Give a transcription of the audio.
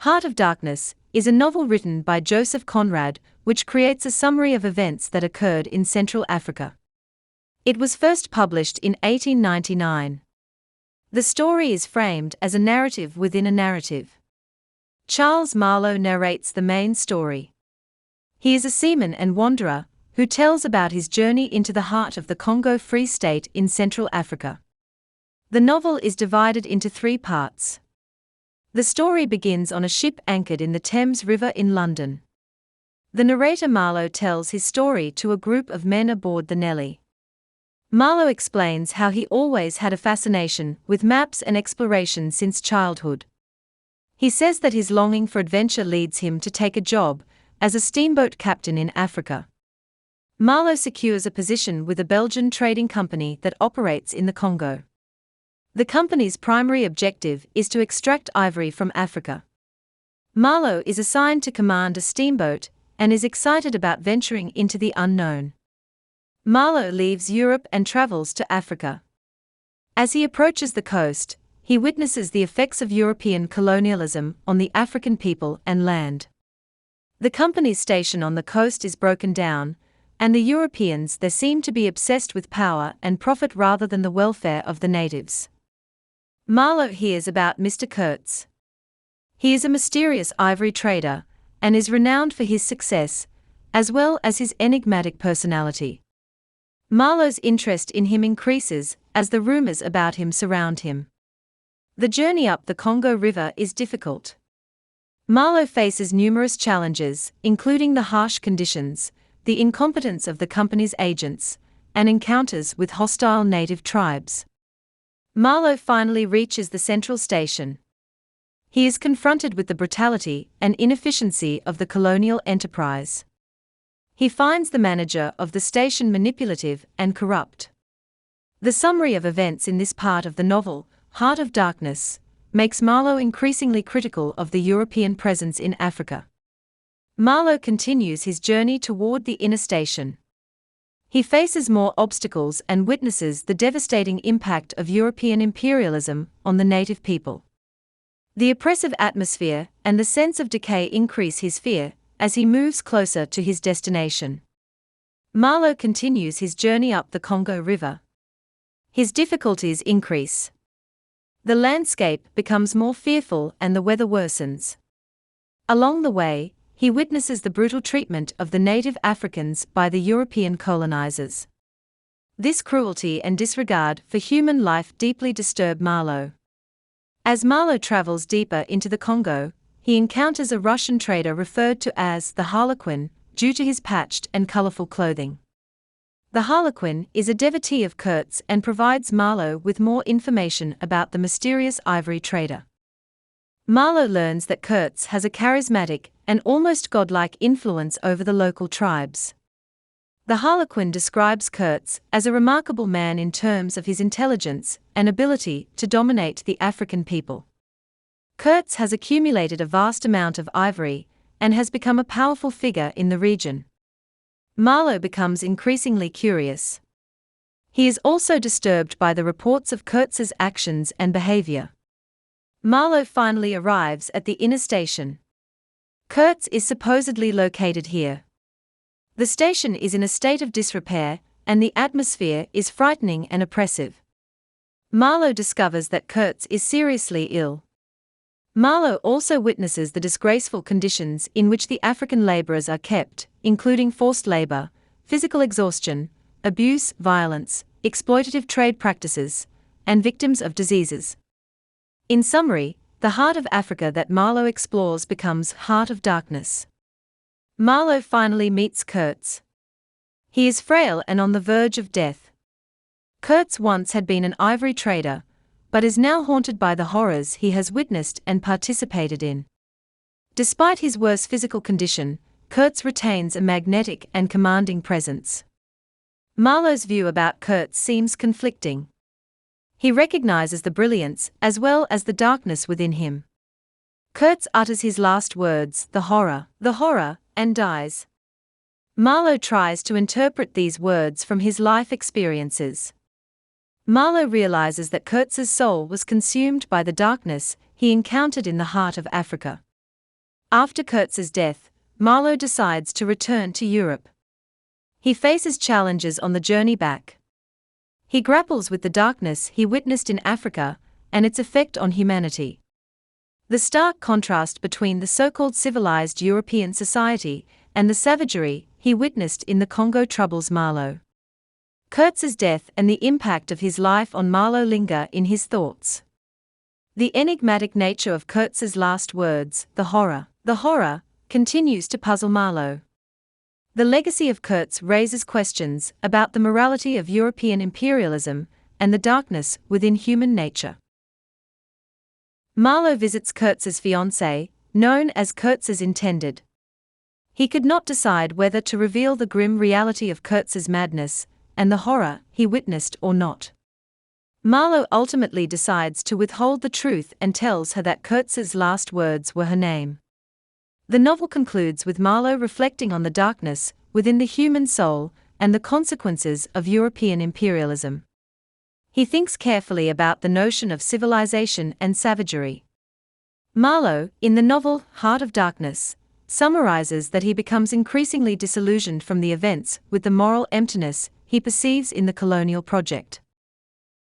Heart of Darkness is a novel written by Joseph Conrad, which creates a summary of events that occurred in Central Africa. It was first published in 1899. The story is framed as a narrative within a narrative. Charles Marlow narrates the main story. He is a seaman and wanderer who tells about his journey into the heart of the Congo Free State in Central Africa. The novel is divided into 3 parts. The story begins on a ship anchored in the Thames River in London. The narrator Marlow tells his story to a group of men aboard the Nellie. Marlow explains how he always had a fascination with maps and exploration since childhood. He says that his longing for adventure leads him to take a job as a steamboat captain in Africa. Marlow secures a position with a Belgian trading company that operates in the Congo. The company's primary objective is to extract ivory from Africa. Marlow is assigned to command a steamboat and is excited about venturing into the unknown. Marlow leaves Europe and travels to Africa. As he approaches the coast, he witnesses the effects of European colonialism on the African people and land. The company's station on the coast is broken down, and the Europeans there seem to be obsessed with power and profit rather than the welfare of the natives. Marlow hears about Mr. Kurtz. He is a mysterious ivory trader and is renowned for his success, as well as his enigmatic personality. Marlow's interest in him increases as the rumors about him surround him. The journey up the Congo River is difficult. Marlow faces numerous challenges, including the harsh conditions, the incompetence of the company's agents, and encounters with hostile native tribes. Marlow finally reaches the central station. He is confronted with the brutality and inefficiency of the colonial enterprise. He finds the manager of the station manipulative and corrupt. The summary of events in this part of the novel, Heart of Darkness, makes Marlow increasingly critical of the European presence in Africa. Marlow continues his journey toward the inner station. He faces more obstacles and witnesses the devastating impact of European imperialism on the native people. The oppressive atmosphere and the sense of decay increase his fear as he moves closer to his destination. Marlow continues his journey up the Congo River. His difficulties increase. The landscape becomes more fearful and the weather worsens. Along the way, he witnesses the brutal treatment of the native Africans by the European colonizers. This cruelty and disregard for human life deeply disturb Marlow. As Marlow travels deeper into the Congo, he encounters a Russian trader referred to as the Harlequin due to his patched and colorful clothing. The Harlequin is a devotee of Kurtz and provides Marlow with more information about the mysterious ivory trader. Marlow learns that Kurtz has a charismatic and almost godlike influence over the local tribes. The Harlequin describes Kurtz as a remarkable man in terms of his intelligence and ability to dominate the African people. Kurtz has accumulated a vast amount of ivory and has become a powerful figure in the region. Marlow becomes increasingly curious. He is also disturbed by the reports of Kurtz's actions and behavior. Marlow finally arrives at the inner station. Kurtz is supposedly located here. The station is in a state of disrepair, and the atmosphere is frightening and oppressive. Marlow discovers that Kurtz is seriously ill. Marlow also witnesses the disgraceful conditions in which the African laborers are kept, including forced labor, physical exhaustion, abuse, violence, exploitative trade practices, and victims of diseases. In summary, the heart of Africa that Marlow explores becomes Heart of Darkness. Marlow finally meets Kurtz. He is frail and on the verge of death. Kurtz once had been an ivory trader, but is now haunted by the horrors he has witnessed and participated in. Despite his worse physical condition, Kurtz retains a magnetic and commanding presence. Marlow's view about Kurtz seems conflicting. He recognizes the brilliance as well as the darkness within him. Kurtz utters his last words, the horror, and dies. Marlow tries to interpret these words from his life experiences. Marlow realizes that Kurtz's soul was consumed by the darkness he encountered in the heart of Africa. After Kurtz's death, Marlow decides to return to Europe. He faces challenges on the journey back. He grapples with the darkness he witnessed in Africa and its effect on humanity. The stark contrast between the so-called civilized European society and the savagery he witnessed in the Congo troubles Marlow. Kurtz's death and the impact of his life on Marlow linger in his thoughts. The enigmatic nature of Kurtz's last words, the horror, continues to puzzle Marlow. The legacy of Kurtz raises questions about the morality of European imperialism and the darkness within human nature. Marlow visits Kurtz's fiancée, known as Kurtz's intended. He could not decide whether to reveal the grim reality of Kurtz's madness and the horror he witnessed or not. Marlow ultimately decides to withhold the truth and tells her that Kurtz's last words were her name. The novel concludes with Marlow reflecting on the darkness within the human soul and the consequences of European imperialism. He thinks carefully about the notion of civilization and savagery. Marlow, in the novel Heart of Darkness, summarizes that he becomes increasingly disillusioned from the events with the moral emptiness he perceives in the colonial project.